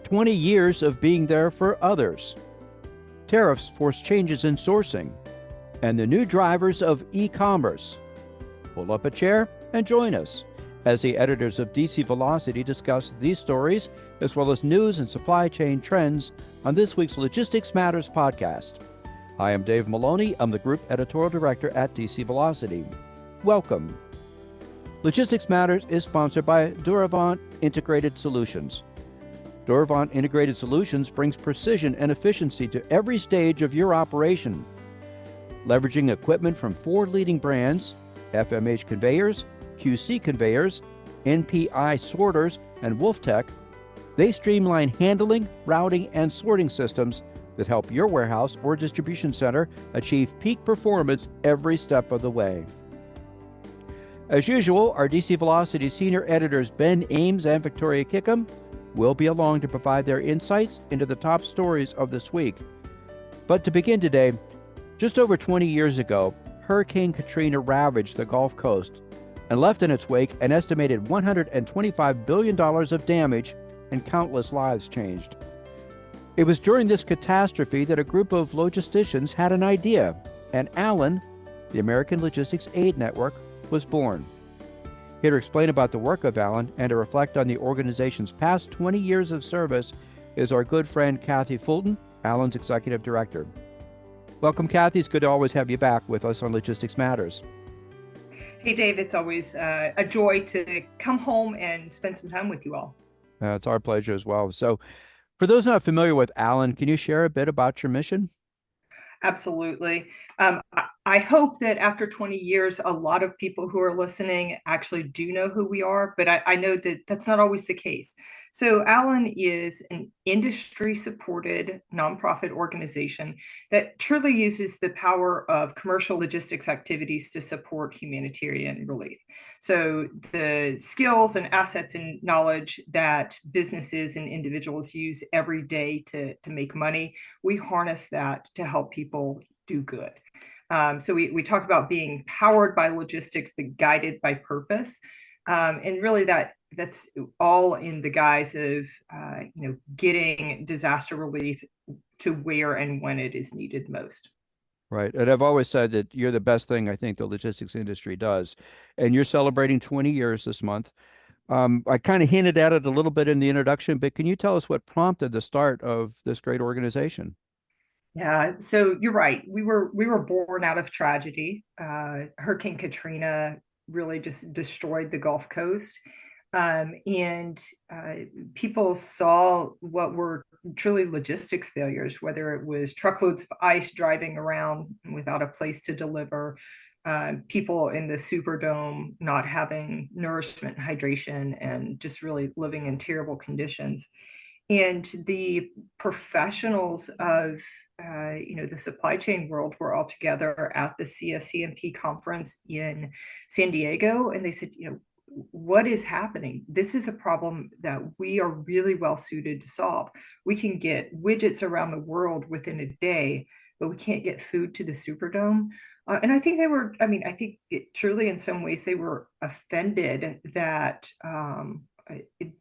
20 years of being there for others. Tariffs force changes in sourcing, and the new drivers of e-commerce. Pull up a chair and join us as the editors of DC Velocity discuss these stories, as well as news and supply chain trends on this week's Logistics Matters podcast. I am Dave Maloney. I'm the Group Editorial Director at DC Velocity. Welcome. Logistics Matters is sponsored by Duravant Integrated Solutions. Duravant Integrated Solutions brings precision and efficiency to every stage of your operation. Leveraging equipment from 4 leading brands, FMH conveyors, QC conveyors, NPI sorters, and WolfTech, they streamline handling, routing, and sorting systems that help your warehouse or distribution center achieve peak performance every step of the way. As usual, our DC Velocity senior editors Ben Ames and Victoria Kickham will be along to provide their insights into the top stories of this week. But to begin today, just over 20 years ago, Hurricane Katrina ravaged the Gulf Coast and left in its wake an estimated $125 billion of damage, and countless lives changed. It was during this catastrophe that a group of logisticians had an idea, and Alan, the American Logistics Aid Network, was born. Here to explain about the work of Alan and to reflect on the organization's past 20 years of service is our good friend Kathy Fulton, Alan's Executive Director. Welcome, Kathy. It's good to always have you back with us on Logistics Matters. Hey, Dave. It's always a joy to come home and spend some time with you all. It's our pleasure as well. So, for those not familiar with Alan, can you share a bit about your mission? Absolutely. I hope that after 20 years, a lot of people who are listening actually do know who we are, but I know that that's not always the case. So Alan is an industry-supported nonprofit organization that truly uses the power of commercial logistics activities to support humanitarian relief. So the skills and assets and knowledge that businesses and individuals use every day to make money, we harness that to help people do good. So we talk about being powered by logistics, but guided by purpose. And really that's all in the guise of getting disaster relief to where and when it is needed most. Right. And I've always said that you're the best thing I think the logistics industry does. And you're celebrating 20 years this month. I kind of hinted at it a little bit in the introduction, but can you tell us what prompted the start of this great organization? Yeah, so you're right. We were born out of tragedy. Hurricane Katrina really just destroyed the Gulf Coast. And people saw what were truly logistics failures, whether it was truckloads of ice driving around without a place to deliver, people in the Superdome not having nourishment and hydration, and just really living in terrible conditions. And the professionals of the supply chain world were all together at the CSCMP conference in San Diego, and they said, what is happening? This is a problem that we are really well suited to solve. We can get widgets around the world within a day, but we can't get food to the Superdome. And I think I think truly in some ways they were offended that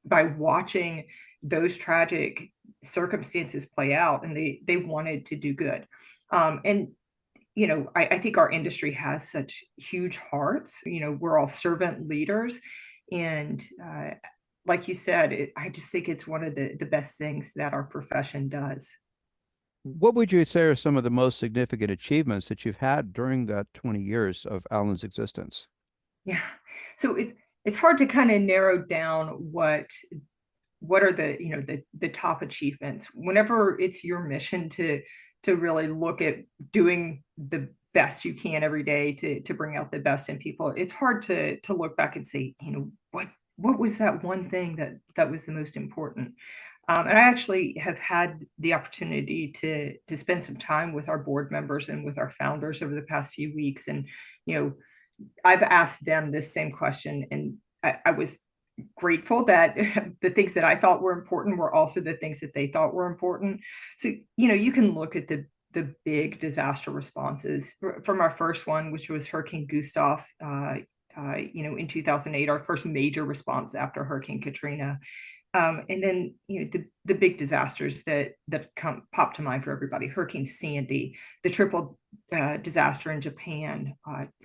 by watching those tragic circumstances play out, and they wanted to do good. I think our industry has such huge hearts. We're all servant leaders. And like you said, I just think it's one of the best things that our profession does. What would you say are some of the most significant achievements that you've had during that 20 years of Alan's existence? Yeah. So it's hard to kind of narrow down what are the top achievements. Whenever it's your mission to really look at doing the best you can every day to bring out the best in people, it's hard to look back and say, what was that one thing that was the most important. And I actually have had the opportunity to spend some time with our board members and with our founders over the past few weeks. And, I've asked them this same question, and I was grateful that the things that I thought were important were also the things that they thought were important. So, you can look at the big disaster responses from our first one, which was Hurricane Gustav, in 2008, our first major response after Hurricane Katrina. And then, the big disasters that pop to mind for everybody: Hurricane Sandy, the triple disaster in Japan,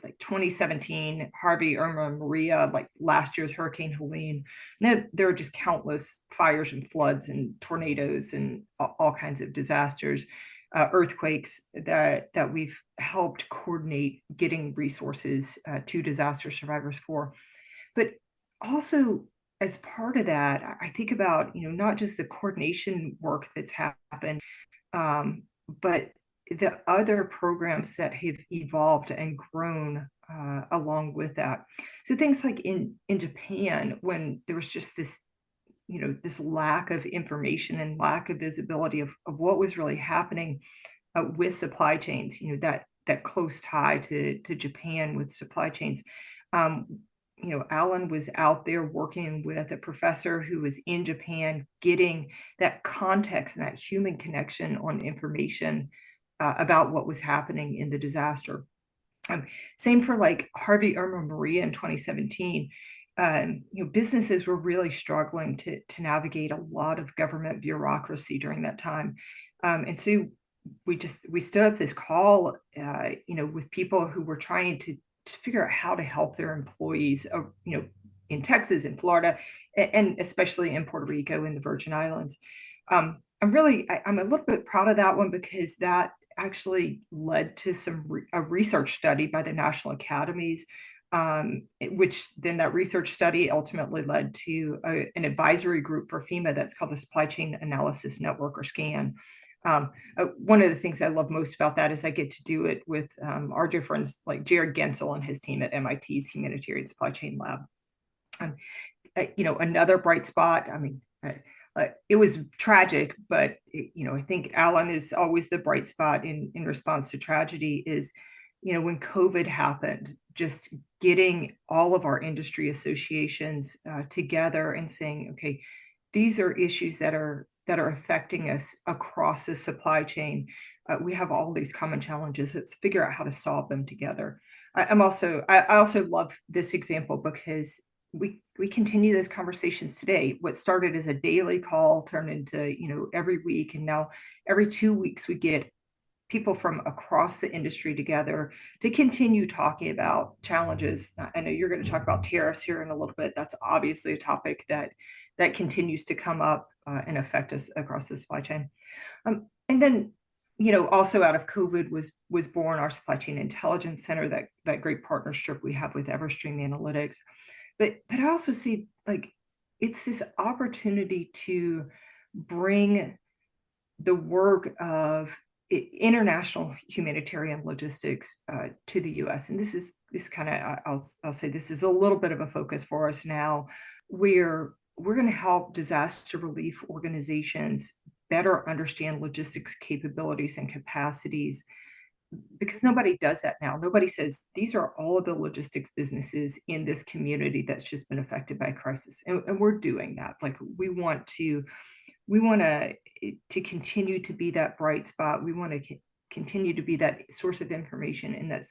like 2017, Harvey, Irma, Maria, like last year's Hurricane Helene. And there are just countless fires and floods and tornadoes and all kinds of disasters, earthquakes that we've helped coordinate getting resources to disaster survivors for. But also, as part of that, I think about, not just the coordination work that's happened, but the other programs that have evolved and grown along with that. So things like in Japan, when there was just this lack of information and lack of visibility of what was really happening with supply chains, that close tie to Japan with supply chains. Alan was out there working with a professor who was in Japan, getting that context and that human connection on information about what was happening in the disaster. Same for like Harvey, Irma, Maria in 2017. Businesses were really struggling to navigate a lot of government bureaucracy during that time. And so we stood up this call, with people who were trying to figure out how to help their employees, in Texas, in Florida, and especially in Puerto Rico and the Virgin Islands. I'm a little bit proud of that one, because that actually led to a research study by the National Academies, which then that research study ultimately led to an advisory group for FEMA that's called the Supply Chain Analysis Network, or SCAN. One of the things I love most about that is I get to do it with our dear friends like Jared Gensel and his team at MIT's Humanitarian Supply Chain Lab. Another bright spot. I mean, it was tragic, but I think Alan is always the bright spot in response to tragedy. Is when COVID happened, just getting all of our industry associations together and saying, okay, these are issues that are affecting us across the supply chain. We have all these common challenges. Let's figure out how to solve them together. I also love this example because we continue those conversations today. What started as a daily call turned into every week, and now every 2 weeks we get people from across the industry together to continue talking about challenges. I know you're going to talk about tariffs here in a little bit. That's obviously a topic that continues to come up and affect us across the supply chain. And then, also out of COVID was born our Supply Chain Intelligence Center, that great partnership we have with Everstream Analytics. But I also see it's this opportunity to bring the work of international humanitarian logistics to the U.S. And this kind of, I'll say this is a little bit of a focus for us now, where we're going to help disaster relief organizations better understand logistics capabilities and capacities, because nobody does that now. Nobody says, these are all of the logistics businesses in this community that's just been affected by crisis. And we're doing that. We want to continue to be that bright spot. We want to continue to be that source of information and that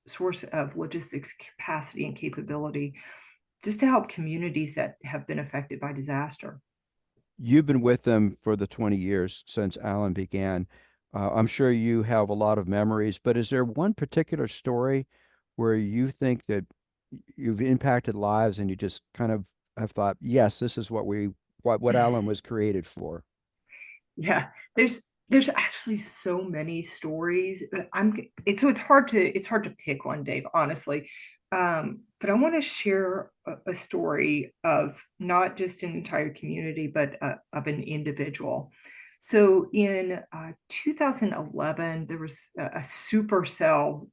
source of logistics capacity and capability, just to help communities that have been affected by disaster. You've been with them for the 20 years since Alan began. I'm sure you have a lot of memories, but is there one particular story where you think that you've impacted lives and you just kind of have thought, yes, this is what Alan was created for? Yeah, there's actually so many stories. It's hard to pick one, Dave, honestly. But I want to share a story of not just an entire community, but of an individual. So in 2011, there was a supercell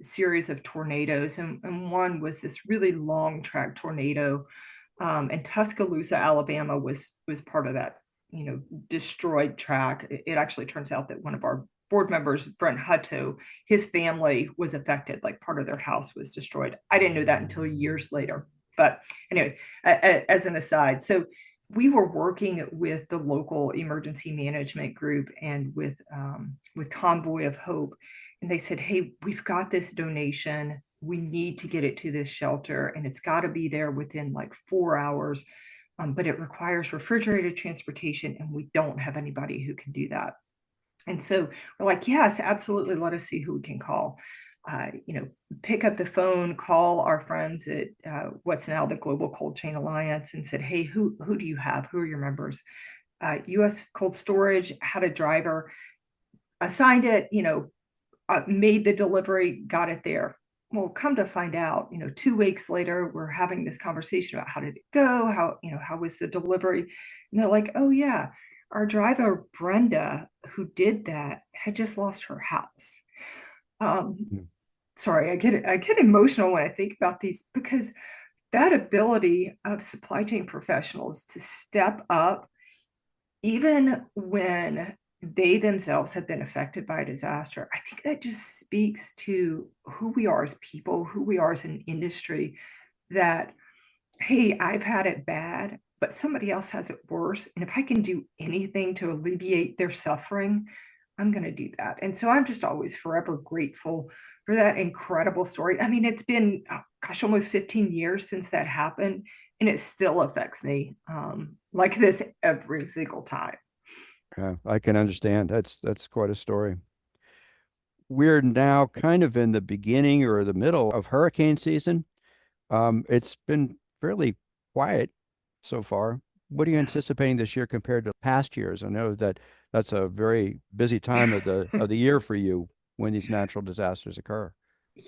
series of tornadoes, and one was this really long track tornado, and Tuscaloosa, Alabama was part of that destroyed track. It actually turns out that one of our board members, Brent Hutto, his family was affected, like part of their house was destroyed. I didn't know that until years later. But anyway, as an aside, so we were working with the local emergency management group and with Convoy of Hope, and they said, hey, we've got this donation. We need to get it to this shelter, and it's got to be there within like 4 hours. but it requires refrigerated transportation, and we don't have anybody who can do that. And so we're like, yes, absolutely. Let us see who we can call. Pick up the phone, call our friends at what's now the Global Cold Chain Alliance, and said, hey, who do you have? Who are your members? U.S. Cold Storage had a driver, assigned it, made the delivery, got it there. Well, come to find out, 2 weeks later, we're having this conversation about how did it go? How was the delivery? And they're like, oh yeah, our driver, Brenda, who did that, had just lost her house. Mm. Sorry, I get emotional when I think about these, because that ability of supply chain professionals to step up, even when they themselves have been affected by a disaster, I think that just speaks to who we are as people, who we are as an industry, that, hey, I've had it bad, but somebody else has it worse. And if I can do anything to alleviate their suffering, I'm going to do that. And so I'm just always forever grateful for that incredible story. I mean, it's been, almost 15 years since that happened, and it still affects me like this every single time. I can understand. That's quite a story. We're now kind of in the beginning or the middle of hurricane season. It's been fairly quiet so far. What are you anticipating this year compared to past years? I know that that's a very busy time of the year for you when these natural disasters occur.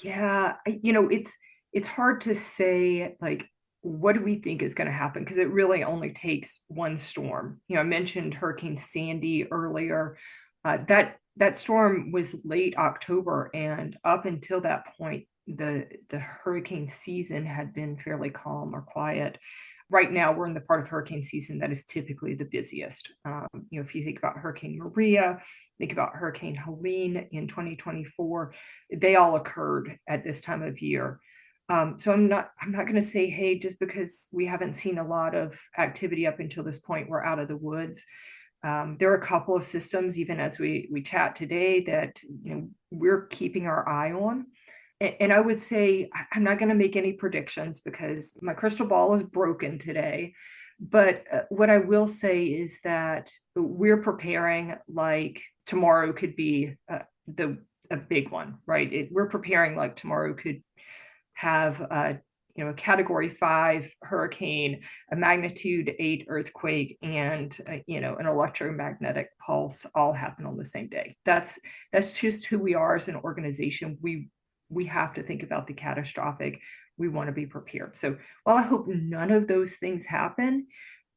Yeah, it's hard to say, like, what do we think is going to happen, because it really only takes one storm. I mentioned Hurricane Sandy earlier. That storm was late October, and up until that point, the hurricane season had been fairly calm or quiet. Right now, we're in the part of hurricane season that is typically the busiest. If you think about Hurricane Maria, think about Hurricane Helene in 2024, they all occurred at this time of year. So I'm not going to say, hey, just because we haven't seen a lot of activity up until this point, we're out of the woods. There are a couple of systems, even as we chat today, that we're keeping our eye on. And I would say I'm not going to make any predictions because my crystal ball is broken today. But what I will say is that we're preparing like tomorrow could be a big one, right? We're preparing like tomorrow could have a category 5 hurricane, a magnitude 8 earthquake, and an electromagnetic pulse all happen on the same day. That's just who we are as an organization. We have to think about the catastrophic. We want to be prepared. So while I hope none of those things happen,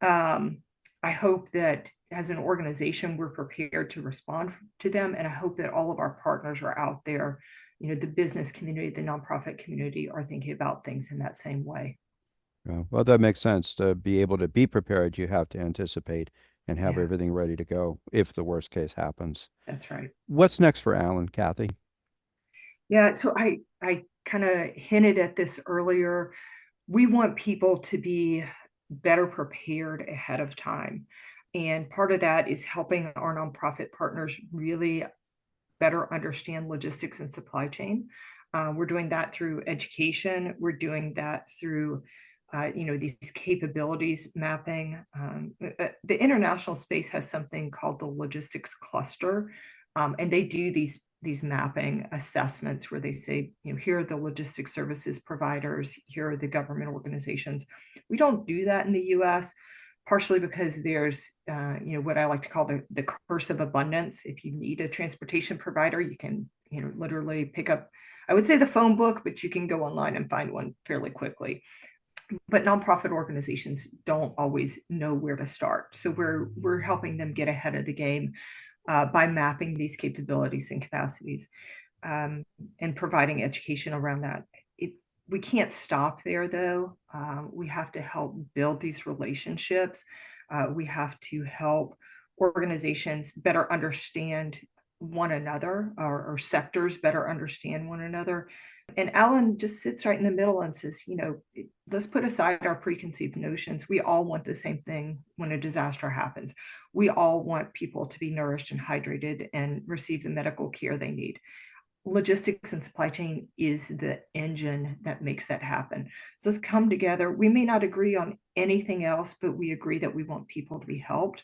I hope that as an organization, we're prepared to respond to them. And I hope that all of our partners are out there, the business community, the nonprofit community, are thinking about things in that same way. Well, that makes sense. To be able to be prepared, you have to anticipate and have Yeah, everything ready to go if the worst case happens. that's right. What's next for Alan, Kathy? Yeah, so I kind of hinted at this earlier. We want people to be better prepared ahead of time. And part of that is helping our nonprofit partners really better understand logistics and supply chain. We're doing that through education. We're doing that through, these capabilities mapping. The international space has something called the logistics cluster, and they do these mapping assessments where they say, here are the logistics services providers, here are the government organizations. We don't do that in the U.S., partially because there's what I like to call the curse of abundance. If you need a transportation provider, you can literally pick up, I would say, the phone book, but you can go online and find one fairly quickly. But nonprofit organizations don't always know where to start, so we're helping them get ahead of the game by mapping these capabilities and capacities, and providing education around that. We can't stop there, though. We have to help build these relationships. We have to help organizations better understand one another, or sectors better understand one another. And Alan just sits right in the middle and says, let's put aside our preconceived notions. We all want the same thing when a disaster happens. We all want people to be nourished and hydrated and receive the medical care they need. logistics and supply chain is the engine that makes that happen. So let's come together. We may not agree on anything else, but we agree that we want people to be helped.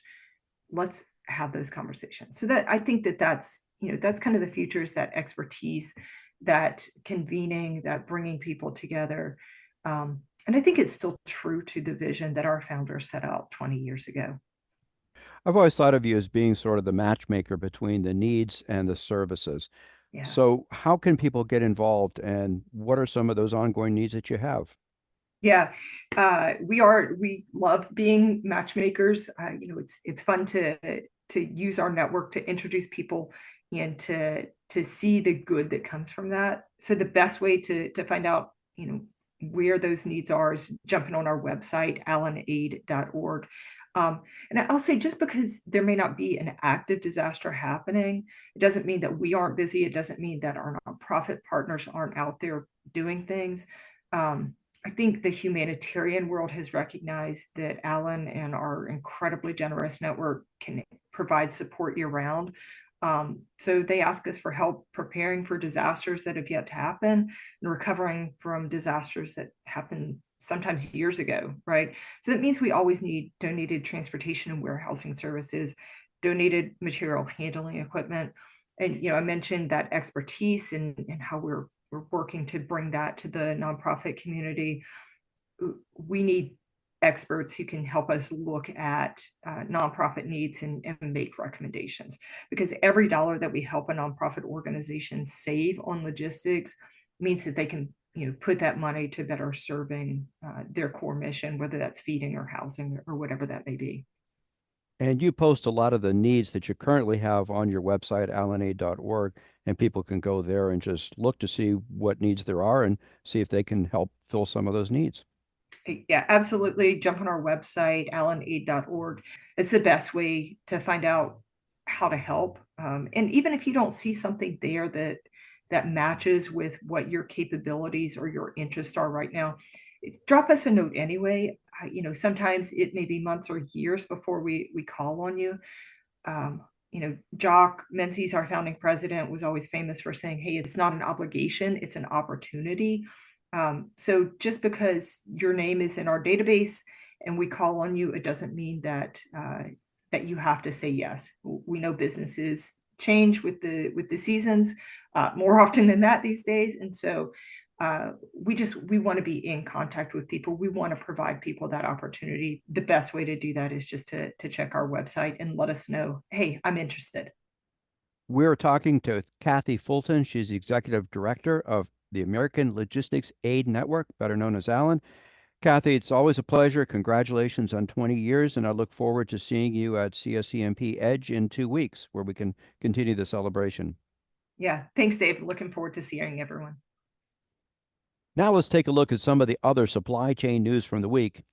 Let's have those conversations. So that I think that that's kind of the future, is that expertise, that convening, that bringing people together. And I think it's still true to the vision that our founders set out 20 years ago. I've always thought of you as being sort of the matchmaker between the needs and the services. Yeah. So, how can people get involved, and what are some of those ongoing needs that you have? Yeah, we love being matchmakers. It's fun to use our network to introduce people and to see the good that comes from that. So the best way to find out, where those needs are, is jumping on our website, allenaid.org. And I'll say, just because there may not be an active disaster happening, it doesn't mean that we aren't busy. It doesn't mean that our nonprofit partners aren't out there doing things. I think the humanitarian world has recognized that Allen and our incredibly generous network can provide support year round. So they ask us for help preparing for disasters that have yet to happen, and recovering from disasters that happened sometimes years ago, right? So that means we always need donated transportation and warehousing services, donated material handling equipment. And, I mentioned that expertise, and how we're working to bring that to the nonprofit community. We need experts who can help us look at nonprofit needs, and make recommendations, because every dollar that we help a nonprofit organization save on logistics means that they can put that money to better serving their core mission, whether that's feeding or housing or whatever that may be. And you post a lot of the needs that you currently have on your website, allenaid.org, and people can go there and just look to see what needs there are and see if they can help fill some of those needs. Yeah, absolutely. Jump on our website, allenaid.org. It's the best way to find out how to help. And even if you don't see something there that matches with what your capabilities or your interests are right now, drop us a note anyway. Sometimes it may be months or years before we call on you. Jock Menzies, our founding president, was always famous for saying, "Hey, it's not an obligation; it's an opportunity." So just because your name is in our database and we call on you, it doesn't mean that you have to say yes. We know businesses change with the seasons more often than that these days, and so we want to be in contact with people. We want to provide people that opportunity. The best way to do that is just to check our website and let us know, hey, I'm interested. We're talking to Kathy Fulton. She's the executive director of the American Logistics Aid Network, better known as Allen. Kathy, it's always a pleasure. Congratulations on 20 years, and I look forward to seeing you at CSCMP Edge in 2 weeks, where we can continue the celebration. Yeah, thanks, Dave. Looking forward to seeing everyone. Now let's take a look at some of the other supply chain news from the week.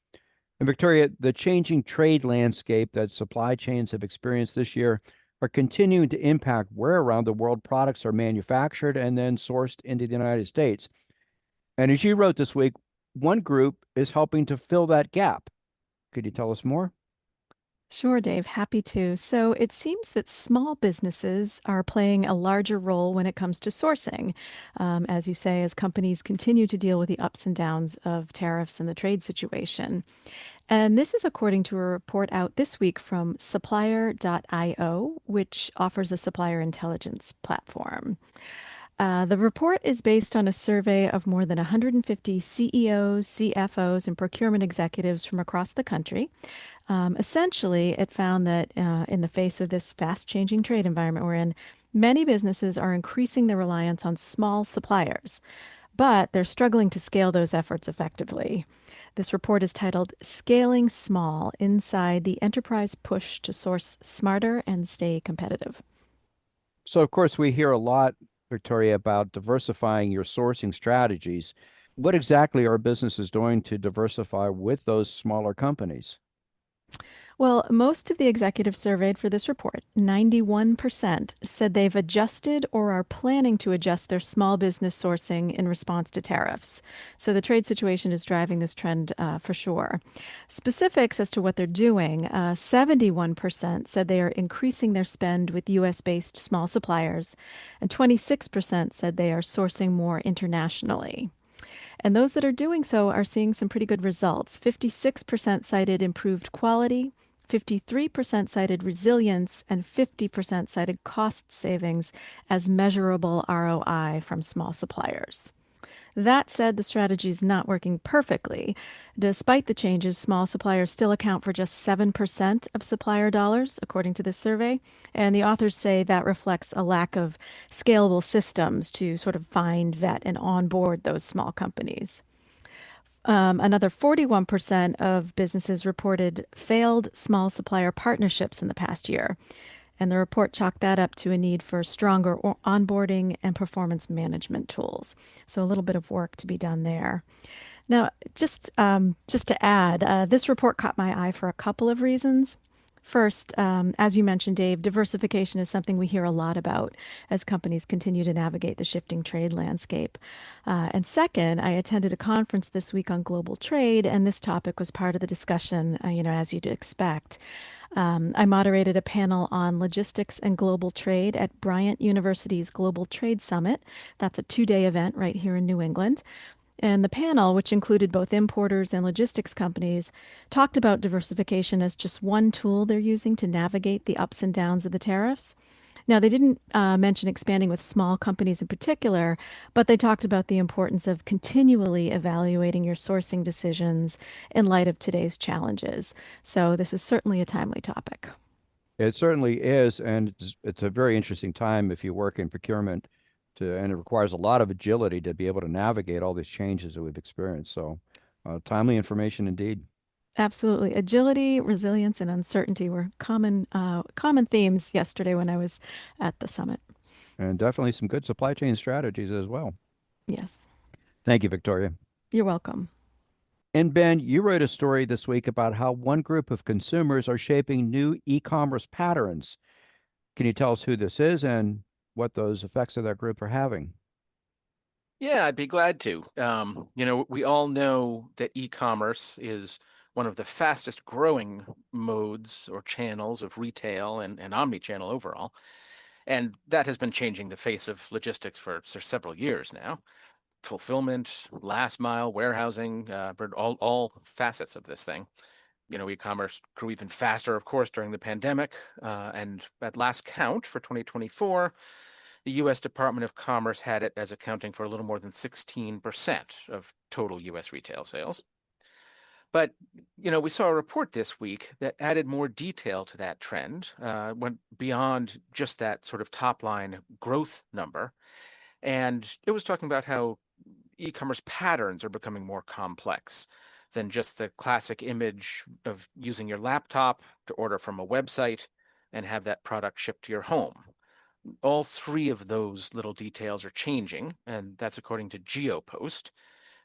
And Victoria, the changing trade landscape that supply chains have experienced this year are continuing to impact where around the world products are manufactured and then sourced into the United States. And as you wrote this week, one group is helping to fill that gap. Could you tell us more? Sure, Dave. Happy to. So it seems that small businesses are playing a larger role when it comes to sourcing, as you say, as companies continue to deal with the ups and downs of tariffs and the trade situation. And this is according to a report out this week from supplier.io, which offers a supplier intelligence platform. The report is based on a survey of more than 150 CEOs, CFOs, and procurement executives from across the country. Essentially, it found that in the face of this fast changing trade environment we're in, many businesses are increasing their reliance on small suppliers, but they're struggling to scale those efforts effectively. This report is titled Scaling Small Inside the Enterprise Push to Source Smarter and Stay Competitive. So, of course, we hear a lot, Victoria, about diversifying your sourcing strategies. What exactly are businesses doing to diversify with those smaller companies? Well, most of the executives surveyed for this report, 91%, said they've adjusted or are planning to adjust their small business sourcing in response to tariffs. So the trade situation is driving this trend for sure. Specifics as to what they're doing, 71% said they are increasing their spend with US-based small suppliers, and 26% said they are sourcing more internationally. And those that are doing so are seeing some pretty good results. 56% cited improved quality, 53% cited resilience, and 50% cited cost savings as measurable ROI from small suppliers. That said, the strategy is not working perfectly. Despite the changes, small suppliers still account for just 7% of supplier dollars, according to this survey. And the authors say that reflects a lack of scalable systems to sort of find, vet, and onboard those small companies. Another 41% of businesses reported failed small supplier partnerships in the past year. And the report chalked that up to a need for stronger onboarding and performance management tools. So a little bit of work to be done there. Now, just to add, this report caught my eye for a couple of reasons. First, as you mentioned, Dave, diversification is something we hear a lot about as companies continue to navigate the shifting trade landscape. And second, I attended a conference this week on global trade, and this topic was part of the discussion, as you'd expect. I moderated a panel on logistics and global trade at Bryant University's Global Trade Summit. That's a 2-day event right here in New England. And the panel, which included both importers and logistics companies, talked about diversification as just one tool they're using to navigate the ups and downs of the tariffs. Now, they didn't mention expanding with small companies in particular, but they talked about the importance of continually evaluating your sourcing decisions in light of today's challenges. So, this is certainly a timely topic. It certainly is, and it's a very interesting time if you work in procurement, and it requires a lot of agility to be able to navigate all these changes that we've experienced. So, timely information indeed, Absolutely. Agility, resilience, and uncertainty were common themes yesterday when I was at the summit. and definitely some good supply chain strategies as well. Yes. Thank you, Victoria. You're welcome. And Ben, you wrote a story this week about how one group of consumers are shaping new e-commerce patterns. Can you tell us who this is and what those effects of that group are having? Yeah, I'd be glad to. We all know that e-commerce is one of the fastest growing modes or channels of retail and omni-channel overall. And that has been changing the face of logistics for several years now. Fulfillment, last mile, warehousing, all facets of this thing. E-commerce grew even faster, of course, during the pandemic. And at last count for 2024, the U.S. Department of Commerce had it as accounting for a little more than 16% of total U.S. retail sales. But, we saw a report this week that added more detail to that trend, went beyond just that sort of top line growth number. And it was talking about how e-commerce patterns are becoming more complex than just the classic image of using your laptop to order from a website and have that product shipped to your home. All three of those little details are changing, and that's according to GeoPost.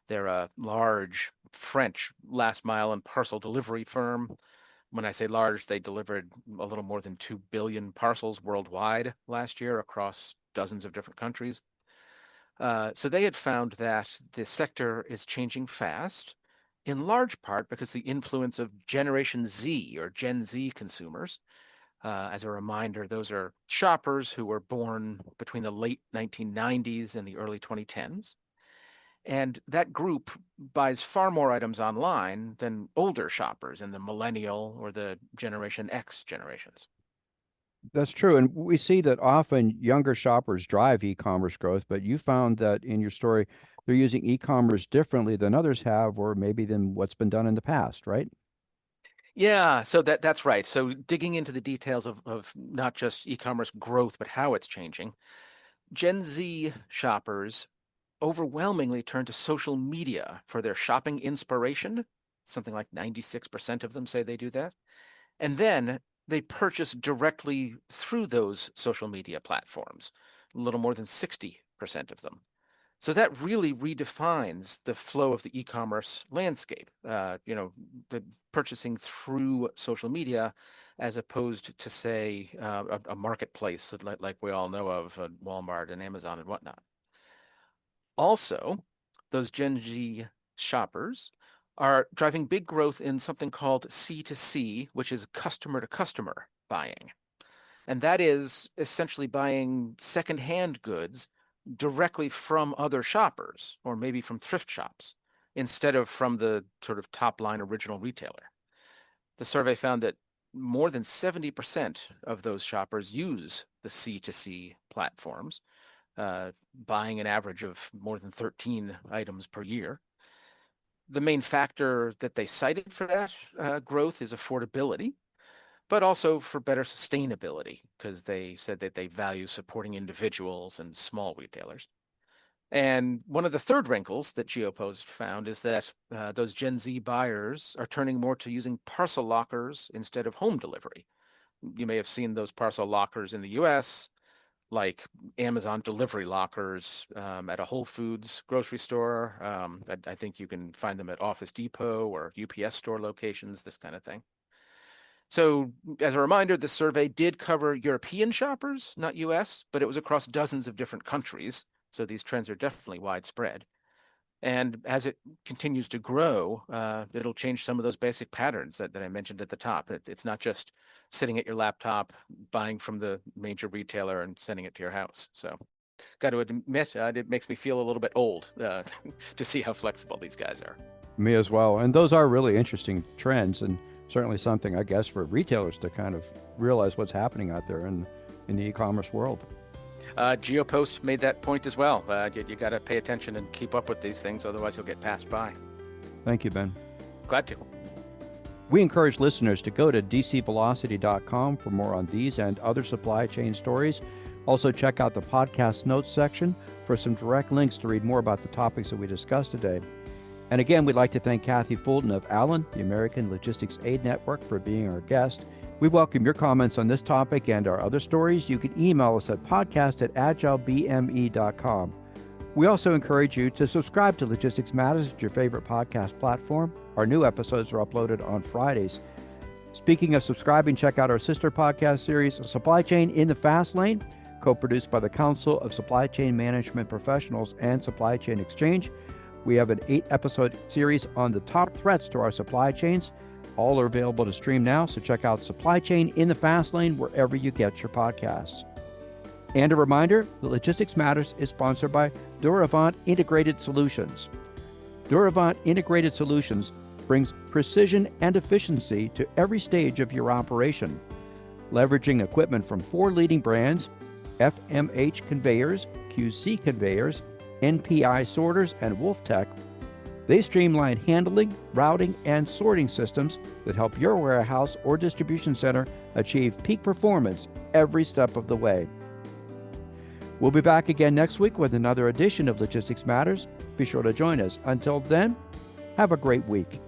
They're a large French last mile and parcel delivery firm. When I say large, they delivered a little more than 2 billion parcels worldwide last year across dozens of different countries. So they had found that the sector is changing fast, in large part because the influence of Generation Z or Gen Z consumers. As a reminder, those are shoppers who were born between the late 1990s and the early 2010s. And that group buys far more items online than older shoppers in the millennial or the Generation X generations. That's true. And we see that often younger shoppers drive e-commerce growth, but you found that in your story, they're using e-commerce differently than others have, or maybe than what's been done in the past, right? Yeah, so that's right. So digging into the details of not just e-commerce growth, but how it's changing, Gen Z shoppers overwhelmingly turn to social media for their shopping inspiration. Something like 96% of them say they do that. And then they purchase directly through those social media platforms, a little more than 60% of them. So that really redefines the flow of the e-commerce landscape. The purchasing through social media, as opposed to, say, a marketplace like we all know of, Walmart and Amazon and whatnot. Also, those Gen Z shoppers are driving big growth in something called C2C, which is customer to customer buying. And that is essentially buying secondhand goods directly from other shoppers, or maybe from thrift shops, instead of from the sort of top line original retailer. The survey found that more than 70% of those shoppers use the C2C platforms, buying an average of more than 13 items per year. The main factor that they cited for that growth is affordability, but also for better sustainability, because they said that they value supporting individuals and small retailers. And one of the third wrinkles that GeoPost found is that those Gen Z buyers are turning more to using parcel lockers instead of home delivery. You may have seen those parcel lockers in the US, like Amazon delivery lockers at a Whole Foods grocery store. I think you can find them at Office Depot or UPS store locations, this kind of thing. So as a reminder, the survey did cover European shoppers, not US, but it was across dozens of different countries. So these trends are definitely widespread. And as it continues to grow, it'll change some of those basic patterns that I mentioned at the top. It's not just sitting at your laptop, buying from the major retailer and sending it to your house. So got to admit, it makes me feel a little bit old to see how flexible these guys are. Me as well. And those are really interesting trends, and certainly something, I guess, for retailers to kind of realize what's happening out there in the e-commerce world. GeoPost made that point as well. You got to pay attention and keep up with these things, otherwise you'll get passed by. Thank you, Ben. Glad to. We encourage listeners to go to dcvelocity.com for more on these and other supply chain stories. Also, check out the podcast notes section for some direct links to read more about the topics that we discussed today. And again, we'd like to thank Kathy Fulton of Allen, the American Logistics Aid Network, for being our guest. We welcome your comments on this topic and our other stories. You can email us at podcast@agilebme.com. We also encourage you to subscribe to Logistics Matters at your favorite podcast platform. Our new episodes are uploaded on Fridays. Speaking of subscribing, check out our sister podcast series, Supply Chain in the Fast Lane, co-produced by the Council of Supply Chain Management Professionals and Supply Chain Exchange. We have an 8-episode series on the top threats to our supply chains. All are available to stream now, so check out Supply Chain in the Fast Lane wherever you get your podcasts. And a reminder, that Logistics Matters is sponsored by Duravant Integrated Solutions. Duravant Integrated Solutions brings precision and efficiency to every stage of your operation. Leveraging equipment from 4 leading brands, FMH Conveyors, QC Conveyors, NPI Sorters, and WolfTech, they streamline handling, routing, and sorting systems that help your warehouse or distribution center achieve peak performance every step of the way. We'll be back again next week with another edition of Logistics Matters. Be sure to join us. Until then, have a great week.